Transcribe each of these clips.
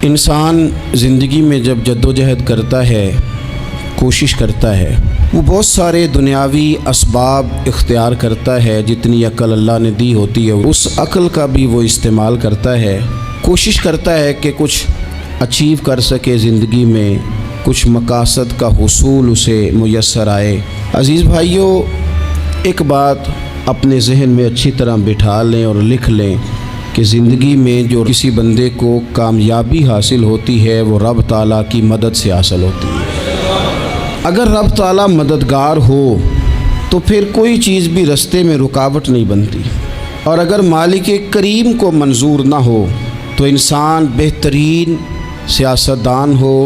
انسان زندگی میں جب جدوجہد کرتا ہے، کوشش کرتا ہے، وہ بہت سارے دنیاوی اسباب اختیار کرتا ہے، جتنی عقل اللہ نے دی ہوتی ہے اس عقل کا بھی وہ استعمال کرتا ہے، کوشش کرتا ہے کہ کچھ اچیو کر سکے زندگی میں، کچھ مقاصد کا حصول اسے میسر آئے۔ عزیز بھائیوں، ایک بات اپنے ذہن میں اچھی طرح بٹھا لیں اور لکھ لیں کہ زندگی میں جو کسی بندے کو کامیابی حاصل ہوتی ہے وہ رب تعالیٰ کی مدد سے حاصل ہوتی ہے۔ اگر رب تعالیٰ مددگار ہو تو پھر کوئی چیز بھی رستے میں رکاوٹ نہیں بنتی، اور اگر مالک کریم کو منظور نہ ہو تو انسان بہترین سیاستدان ہو،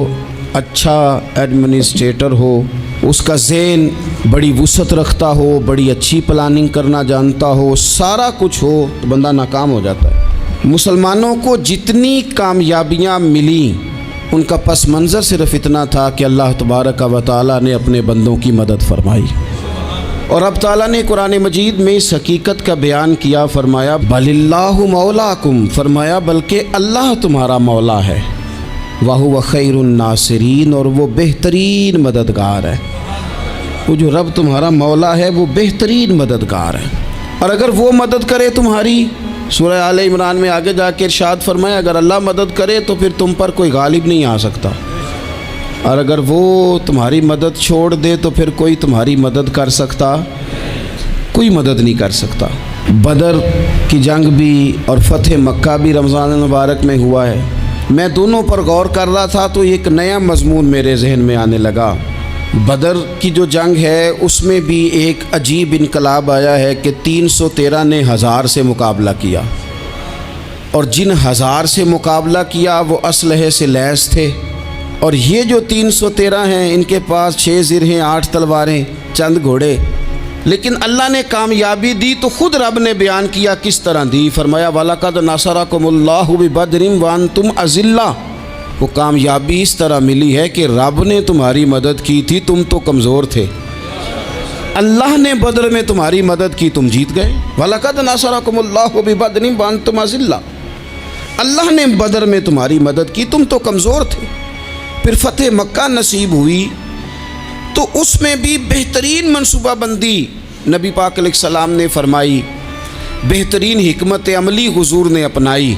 اچھا ایڈمنسٹریٹر ہو، اس کا ذہن بڑی وسعت رکھتا ہو، بڑی اچھی پلاننگ کرنا جانتا ہو، سارا کچھ ہو، تو بندہ ناکام ہو جاتا ہے۔ مسلمانوں کو جتنی کامیابیاں ملیں ان کا پس منظر صرف اتنا تھا کہ اللہ تبارک و تعالیٰ نے اپنے بندوں کی مدد فرمائی، اور اب تعالیٰ نے قرآن مجید میں اس حقیقت کا بیان کیا، فرمایا بل اللہ مولاکم، فرمایا بلکہ اللہ تمہارا مولا ہے، وَهُوَ خَيْرُ النَّاصِرِينَ، اور وہ بہترین مددگار ہے۔ وہ جو رب تمہارا مولا ہے وہ بہترین مددگار ہے، اور اگر وہ مدد کرے تمہاری، سورہ آل عمران میں آگے جا کے ارشاد فرمایا اگر اللہ مدد کرے تو پھر تم پر کوئی غالب نہیں آ سکتا، اور اگر وہ تمہاری مدد چھوڑ دے تو پھر کوئی تمہاری مدد کر سکتا، کوئی مدد نہیں کر سکتا۔ بدر کی جنگ بھی اور فتح مکہ بھی رمضان المبارک میں ہوا ہے۔ میں دونوں پر غور کر رہا تھا تو ایک نیا مضمون میرے ذہن میں آنے لگا۔ بدر کی جو جنگ ہے اس میں بھی ایک عجیب انقلاب آیا ہے کہ 313 نے 1000 سے مقابلہ کیا، اور جن 1000 سے مقابلہ کیا وہ اسلحے سے لیس تھے، اور یہ جو 313 ہیں ان کے پاس 6 زرہیں، 8 تلواریں، چند گھوڑے، لیکن اللہ نے کامیابی دی تو خود رب نے بیان کیا کس طرح دی، فرمایا وَلَقَدْ نَصَرَكُمُ اللَّهُ بِبَدْرٍ وَأَنْتُمْ أَذِلَّةٌ۔ وہ کامیابی اس طرح ملی ہے کہ رب نے تمہاری مدد کی تھی، تم تو کمزور تھے، اللہ نے بدر میں تمہاری مدد کی، تم جیت گئے۔ وَلَقَدْ نَصَرَكُمُ اللَّهُ بِبَدْرٍ وَأَنْتُمْ أَذِلَّةٌ، اللہ نے بدر میں تمہاری مدد کی، تم تو کمزور تھے۔ پھر فتح مکہ نصیب ہوئی تو اس میں بھی بہترین منصوبہ بندی نبی پاک علیہ السلام نے فرمائی، بہترین حکمت عملی حضور نے اپنائی،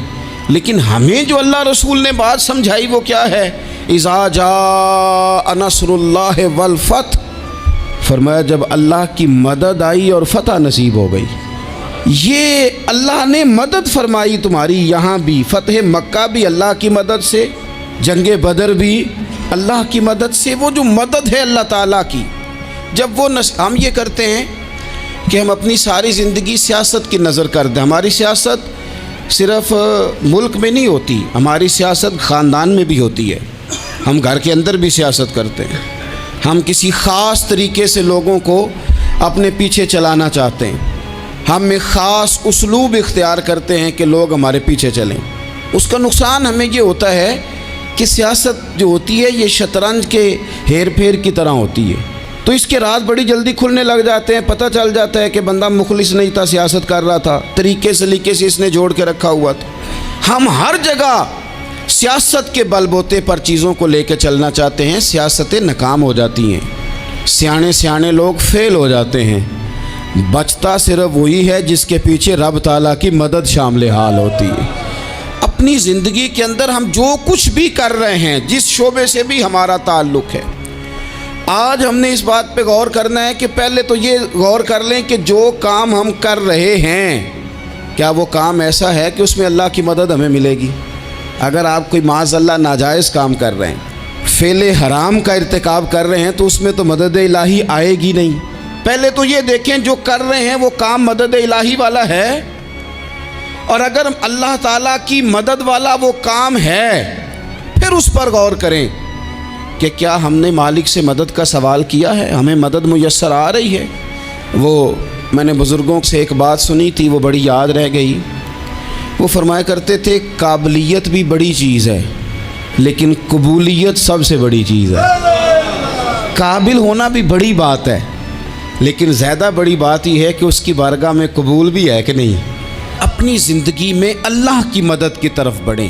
لیکن ہمیں جو اللہ رسول نے بات سمجھائی وہ کیا ہے؟ اذا جاء نصر اللہ والفتح، فرمایا جب اللہ کی مدد آئی اور فتح نصیب ہو گئی۔ یہ اللہ نے مدد فرمائی تمہاری، یہاں بھی فتح مکہ بھی اللہ کی مدد سے، جنگ بدر بھی اللہ کی مدد سے۔ وہ جو مدد ہے اللہ تعالیٰ کی، جب وہ ہم یہ کرتے ہیں کہ ہم اپنی ساری زندگی سیاست کی نظر کر دیں، ہماری سیاست صرف ملک میں نہیں ہوتی، ہماری سیاست خاندان میں بھی ہوتی ہے، ہم گھر کے اندر بھی سیاست کرتے ہیں، ہم کسی خاص طریقے سے لوگوں کو اپنے پیچھے چلانا چاہتے ہیں، ہم ایک خاص اسلوب اختیار کرتے ہیں کہ لوگ ہمارے پیچھے چلیں۔ اس کا نقصان ہمیں یہ ہوتا ہے کہ سیاست جو ہوتی ہے یہ شطرنج کے ہیر پھیر کی طرح ہوتی ہے، تو اس کے راز بڑی جلدی کھلنے لگ جاتے ہیں، پتہ چل جاتا ہے کہ بندہ مخلص نہیں تھا، سیاست کر رہا تھا، طریقے سلیقے سے اس نے جوڑ کے رکھا ہوا تھا۔ ہم ہر جگہ سیاست کے بل بوتے پر چیزوں کو لے کے چلنا چاہتے ہیں، سیاستیں ناکام ہو جاتی ہیں، سیانے لوگ فیل ہو جاتے ہیں، بچتا صرف وہی ہے جس کے پیچھے رب تعالیٰ کی مدد شامل حال ہوتی ہے۔ اپنی زندگی کے اندر ہم جو کچھ بھی کر رہے ہیں، جس شعبے سے بھی ہمارا تعلق ہے، آج ہم نے اس بات پہ غور کرنا ہے کہ پہلے تو یہ غور کر لیں کہ جو کام ہم کر رہے ہیں کیا وہ کام ایسا ہے کہ اس میں اللہ کی مدد ہمیں ملے گی؟ اگر آپ کوئی معاذ اللہ ناجائز کام کر رہے ہیں، فعل حرام کا ارتکاب کر رہے ہیں، تو اس میں تو مدد الہی آئے گی نہیں۔ پہلے تو یہ دیکھیں جو کر رہے ہیں وہ کام مدد الہی والا ہے، اور اگر اللہ تعالیٰ کی مدد والا وہ کام ہے پھر اس پر غور کریں کہ کیا ہم نے مالک سے مدد کا سوال کیا ہے، ہمیں مدد میسر آ رہی ہے۔ وہ میں نے بزرگوں سے ایک بات سنی تھی، وہ بڑی یاد رہ گئی۔ وہ فرمایا کرتے تھے قابلیت بھی بڑی چیز ہے لیکن قبولیت سب سے بڑی چیز ہے۔ قابل ہونا بھی بڑی بات ہے لیکن زیادہ بڑی بات یہ ہے کہ اس کی بارگاہ میں قبول بھی ہے کہ نہیں۔ اپنی زندگی میں اللہ کی مدد کی طرف بڑھیں،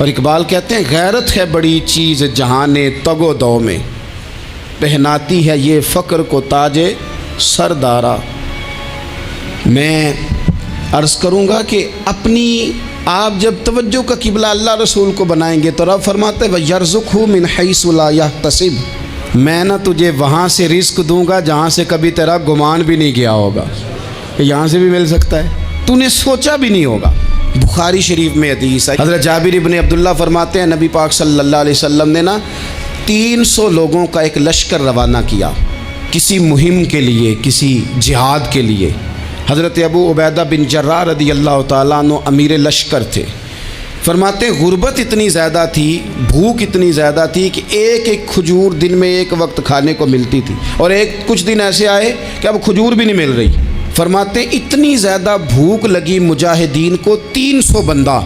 اور اقبال کہتے ہیں غیرت ہے بڑی چیز جہان تگ و دو میں، پہناتی ہے یہ فقر کو تاج سردارا۔ میں عرض کروں گا کہ اپنی آپ جب توجہ کا قبلہ اللہ رسول کو بنائیں گے تو رب فرماتے ہیں وَيَرْزُقْهُ مِنْ حَيْثُ لَا يَحْتَسِبُ، میں نہ تجھے وہاں سے رزق دوں گا جہاں سے کبھی تیرا گمان بھی نہیں کیا ہوگا کہ یہاں سے بھی مل سکتا ہے، تو نے سوچا بھی نہیں ہوگا۔ بخاری شریف میں حدیث ہے، حضرت جابر ابن عبداللہ فرماتے ہیں نبی پاک صلی اللہ علیہ وسلم نے 300 لوگوں کا ایک لشکر روانہ کیا کسی مہم کے لیے، کسی جہاد کے لیے۔ حضرت ابو عبیدہ بن جراح رضی اللہ تعالیٰ عنہ امیر لشکر تھے۔ فرماتے ہیں غربت اتنی زیادہ تھی، بھوک اتنی زیادہ تھی کہ ایک ایک کھجور دن میں ایک وقت کھانے کو ملتی تھی، اور کچھ دن ایسے آئے کہ اب کھجور بھی نہیں مل رہی۔ فرماتے ہیں اتنی زیادہ بھوک لگی مجاہدین کو، 300 بندہ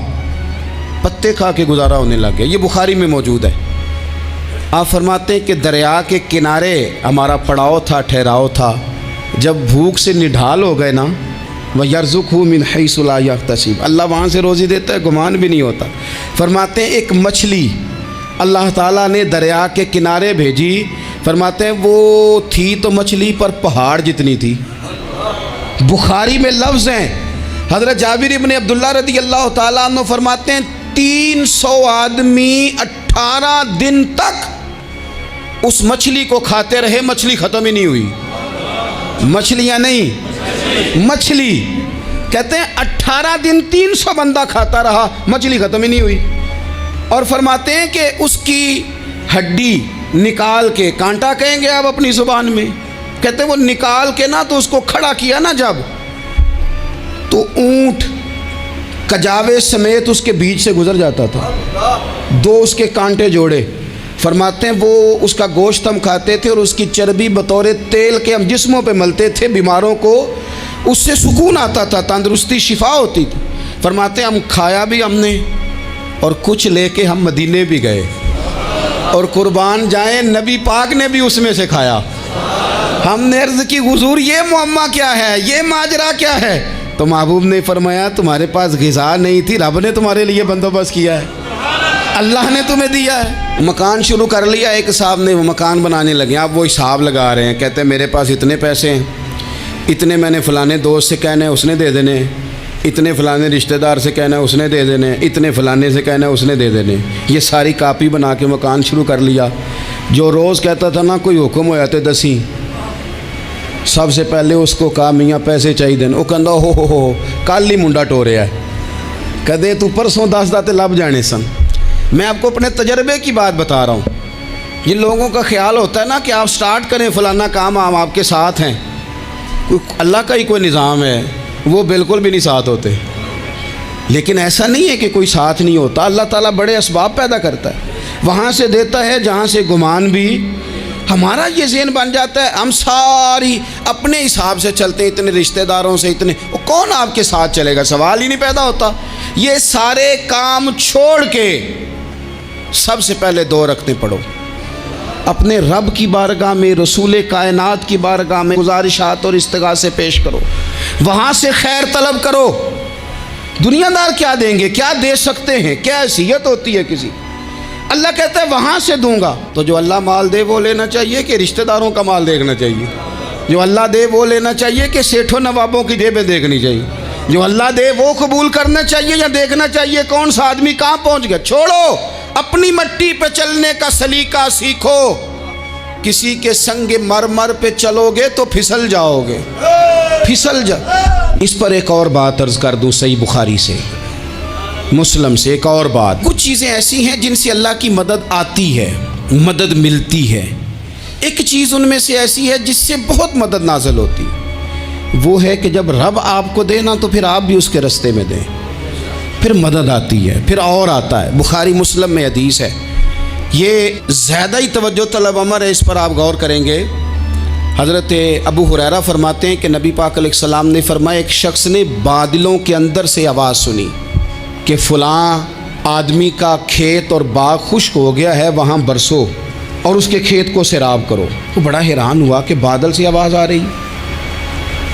پتے کھا کے گزارا ہونے لگ گیا۔ یہ بخاری میں موجود ہے۔ آپ فرماتے ہیں کہ دریا کے کنارے ہمارا پڑاؤ تھا، ٹھہراؤ تھا، جب بھوک سے نڈھال ہو گئے نا، وَيَرْزُقْهُ مِنْ حَيْثُ لَا يَحْتَسِبُ، اللہ وہاں سے روزی دیتا ہے، گمان بھی نہیں ہوتا۔ فرماتے ہیں ایک مچھلی اللہ تعالیٰ نے دریا کے کنارے بھیجی، فرماتے ہیں وہ تھی تو مچھلی پر پہاڑ جتنی تھی۔ بخاری میں لفظ ہیں، حضرت جابر ابن عبداللہ رضی اللہ تعالیٰ عنہ فرماتے ہیں 300 آدمی 18 دن تک اس مچھلی کو کھاتے رہے، مچھلی ختم ہی نہیں ہوئی۔ مچھلیاں نہیں، مچھلی کہتے ہیں 18 دن 300 بندہ کھاتا رہا، مچھلی ختم ہی نہیں ہوئی۔ اور فرماتے ہیں کہ اس کی ہڈی نکال کے، کانٹا کہیں گے آپ اپنی زبان میں، کہتے ہیں وہ نکال کے نا تو اس کو کھڑا کیا نا جب، تو اونٹ کجاوے سمیت اس کے بیچ سے گزر جاتا تھا، 2 اس کے کانٹے جوڑے۔ فرماتے ہیں وہ اس کا گوشت ہم کھاتے تھے اور اس کی چربی بطور تیل کے ہم جسموں پہ ملتے تھے، بیماروں کو اس سے سکون آتا تھا، تندرستی شفا ہوتی تھی۔ فرماتے ہیں ہم کھایا بھی ہم نے، اور کچھ لے کے ہم مدینے بھی گئے، اور قربان جائیں نبی پاک نے بھی اس میں سے کھایا۔ ہم نے عرض کی حضور یہ معمہ کیا ہے، یہ ماجرا کیا ہے؟ تو محبوب نے فرمایا تمہارے پاس غذا نہیں تھی، رب نے تمہارے لیے بندوبست کیا ہے، اللہ نے تمہیں دیا ہے۔ مکان شروع کر لیا، ایک صاحب نے وہ مکان بنانے لگے، آپ وہ حساب لگا رہے ہیں، کہتے ہیں میرے پاس اتنے پیسے ہیں، اتنے میں نے فلانے دوست سے کہنا ہے اس نے دے دینے، اتنے فلانے رشتہ دار سے کہنا ہے اس نے دے دینے، اتنے فلانے سے کہنا ہے اس نے دے دینے۔ یہ ساری کاپی بنا کے مکان شروع کر لیا۔ جو روز کہتا تھا نا کوئی حکم ہو جاتے 10 سب سے پہلے اس کو کہا میاں پیسے چاہیے دین، وہ کہندا ہو کل ہی منڈا ٹوریا ہے، کدے تو پرسوں 10 داتے لب جانے سن۔ میں آپ کو اپنے تجربے کی بات بتا رہا ہوں۔ جن لوگوں کا خیال ہوتا ہے نا کہ آپ سٹارٹ کریں فلانا کام، ہم آپ کے ساتھ ہیں، اللہ کا ہی کوئی نظام ہے، وہ بالکل بھی نہیں ساتھ ہوتے۔ لیکن ایسا نہیں ہے کہ کوئی ساتھ نہیں ہوتا، اللہ تعالیٰ بڑے اسباب پیدا کرتا ہے، وہاں سے دیتا ہے جہاں سے گمان بھی۔ ہمارا یہ ذہن بن جاتا ہے ہم ساری اپنے حساب سے چلتے ہیں، اتنے رشتہ داروں سے اتنے، وہ کون آپ کے ساتھ چلے گا، سوال ہی نہیں پیدا ہوتا۔ یہ سارے کام چھوڑ کے سب سے پہلے 2 رکعتیں پڑھو، اپنے رب کی بارگاہ میں، رسول کائنات کی بارگاہ میں گزارشات اور استغاثے پیش کرو، وہاں سے خیر طلب کرو۔ دنیا دار کیا دیں گے، کیا دے سکتے ہیں، کیا حیثیت ہوتی ہے کسی، اللہ کہتا ہے وہاں سے دوں گا۔ تو جو اللہ مال دے وہ لینا چاہیے کہ رشتہ داروں کا مال دیکھنا چاہیے؟ جو اللہ دے وہ لینا چاہیے کہ سیٹھوں نوابوں کی جیبیں دیکھنی چاہیے؟ جو اللہ دے وہ قبول کرنا چاہیے یا دیکھنا چاہیے کون سا آدمی کہاں پہنچ گیا؟ چھوڑو، اپنی مٹی پہ چلنے کا سلیقہ سیکھو۔ کسی کے سنگ مرمر پہ چلو گے تو پھسل جاؤ گے، پھسل جا۔ اس پر ایک اور بات عرض کر دوں، صحیح بخاری سے، مسلم سے ایک اور بات۔ کچھ چیزیں ایسی ہیں جن سے اللہ کی مدد آتی ہے، مدد ملتی ہے۔ ایک چیز ان میں سے ایسی ہے جس سے بہت مدد نازل ہوتی، وہ ہے کہ جب رب آپ کو دے نا تو پھر آپ بھی اس کے رستے میں دیں، پھر مدد آتی ہے، پھر اور آتا ہے۔ بخاری مسلم میں حدیث ہے، یہ زیادہ ہی توجہ طلب امر ہے، اس پر آپ غور کریں گے۔ حضرت ابو ہریرہ فرماتے ہیں کہ نبی پاک علیہ السلام نے فرمایا ایک شخص نے بادلوں کے اندر سے آواز سنی کہ فلاں آدمی کا کھیت اور باغ خشک ہو گیا ہے، وہاں برسو اور اس کے کھیت کو سیراب کرو۔ وہ بڑا حیران ہوا کہ بادل سے آواز آ رہی۔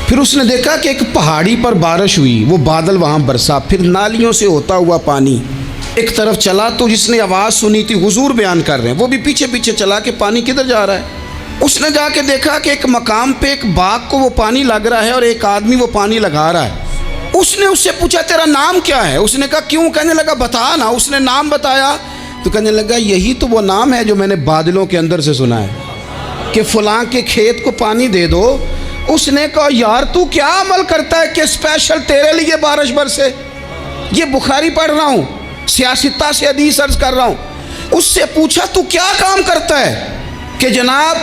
پھر اس نے دیکھا کہ ایک پہاڑی پر بارش ہوئی، وہ بادل وہاں برسا، پھر نالیوں سے ہوتا ہوا پانی ایک طرف چلا تو جس نے آواز سنی تھی حضور بیان کر رہے ہیں، وہ بھی پیچھے پیچھے چلا کہ پانی کدھر جا رہا ہے۔ اس نے جا کے دیکھا کہ ایک مقام پہ ایک باغ کو وہ پانی لگ رہا ہے اور ایک آدمی وہ پانی لگا رہا ہے۔ اس نے اس سے پوچھا تیرا نام کیا ہے؟ اس نے کہا کیوں؟ کہنے لگا بتا نا۔ اس نے نام بتایا تو کہنے لگا یہی تو وہ نام ہے جو میں نے بادلوں کے اندر سے سنا ہے کہ فلاں کے کھیت کو پانی دے دو۔ اس نے کہا یار تو کیا عمل کرتا ہے کہ اسپیشل تیرے لیے بارش برسے؟ یہ بخاری پڑھ رہا ہوں، سیاستہ سے حدیث عرض کر رہا ہوں۔ اس سے پوچھا تو کیا کام کرتا ہے کہ جناب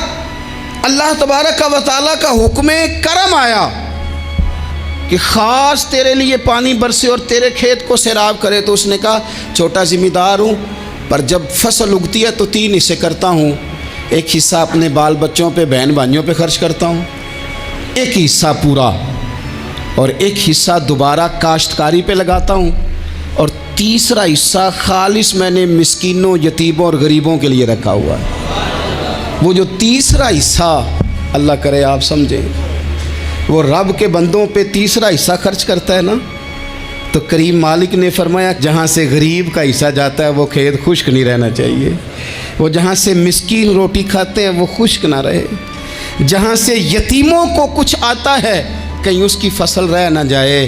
اللہ تبارک و تعالیٰ کا حکم کرم آیا کہ خاص تیرے لیے پانی برسے اور تیرے کھیت کو سیراب کرے؟ تو اس نے کہا چھوٹا ذمہ دار ہوں، پر جب فصل اگتی ہے تو 3 حصے کرتا ہوں، ایک حصہ اپنے بال بچوں پہ بہن بھائیوں پہ خرچ کرتا ہوں، ایک حصہ پورا، اور ایک حصہ دوبارہ کاشتکاری پہ لگاتا ہوں، اور تیسرا حصہ خالص میں نے مسکینوں، یتیموں اور غریبوں کے لیے رکھا ہوا ہے۔ وہ جو تیسرا حصہ اللہ کرے آپ سمجھیں، وہ رب کے بندوں پہ تیسرا حصہ خرچ کرتا ہے نا، تو کریم مالک نے فرمایا جہاں سے غریب کا حصہ جاتا ہے وہ کھیت خشک نہیں رہنا چاہیے، وہ جہاں سے مسکین روٹی کھاتے ہیں وہ خشک نہ رہے، جہاں سے یتیموں کو کچھ آتا ہے کہیں اس کی فصل رہ نہ جائے۔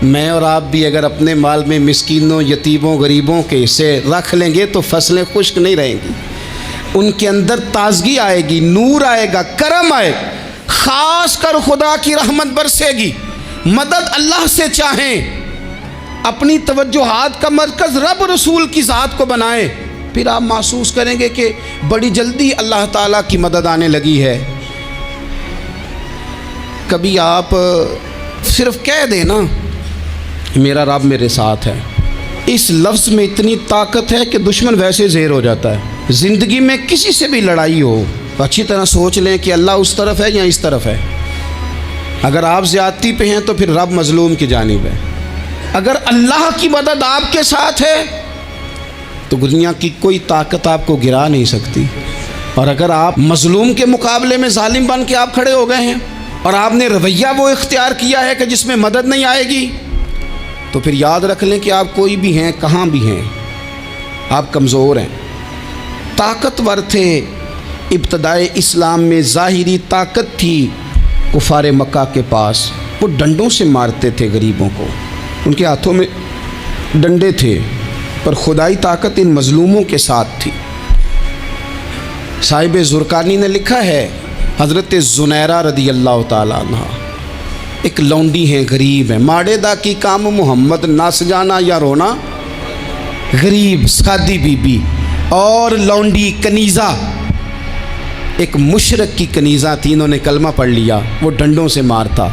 میں اور آپ بھی اگر اپنے مال میں مسکینوں، یتیموں، غریبوں کے حصے رکھ لیں گے تو فصلیں خشک نہیں رہیں گی، ان کے اندر تازگی آئے گی، نور آئے گا، کرم آئے گا، خاص کر خدا کی رحمت برسے گی۔ مدد اللہ سے چاہیں، اپنی توجہات کا مرکز رب رسول کی ذات کو بنائیں، پھر آپ محسوس کریں گے کہ بڑی جلدی اللہ تعالیٰ کی مدد آنے لگی ہے۔ کبھی آپ صرف کہہ دیں نا میرا رب میرے ساتھ ہے، اس لفظ میں اتنی طاقت ہے کہ دشمن ویسے زیر ہو جاتا ہے۔ زندگی میں کسی سے بھی لڑائی ہو تو اچھی طرح سوچ لیں کہ اللہ اس طرف ہے یا اس طرف ہے۔ اگر آپ زیادتی پہ ہیں تو پھر رب مظلوم کی جانب ہے۔ اگر اللہ کی مدد آپ کے ساتھ ہے تو دنیا کی کوئی طاقت آپ کو گرا نہیں سکتی، اور اگر آپ مظلوم کے مقابلے میں ظالم بن کے آپ کھڑے ہو گئے ہیں اور آپ نے رویہ وہ اختیار کیا ہے کہ جس میں مدد نہیں آئے گی، تو پھر یاد رکھ لیں کہ آپ کوئی بھی ہیں، کہاں بھی ہیں، آپ کمزور ہیں۔ طاقتور تھے ابتدائے اسلام میں، ظاہری طاقت تھی کفار مکہ کے پاس، وہ ڈنڈوں سے مارتے تھے غریبوں کو، ان کے ہاتھوں میں ڈنڈے تھے، پر خدائی طاقت ان مظلوموں کے ساتھ تھی۔ صاحب زرقانی نے لکھا ہے حضرت زنیرہ رضی اللہ تعالیٰ عنہ ایک لونڈی ہیں، غریب ہیں، ماڑے دا کی کام محمد نس جانا یا رونا، غریب سادی بی بی اور لونڈی کنیزہ، ایک مشرک کی کنیزہ تھی، انہوں نے کلمہ پڑھ لیا، وہ ڈنڈوں سے مارتا۔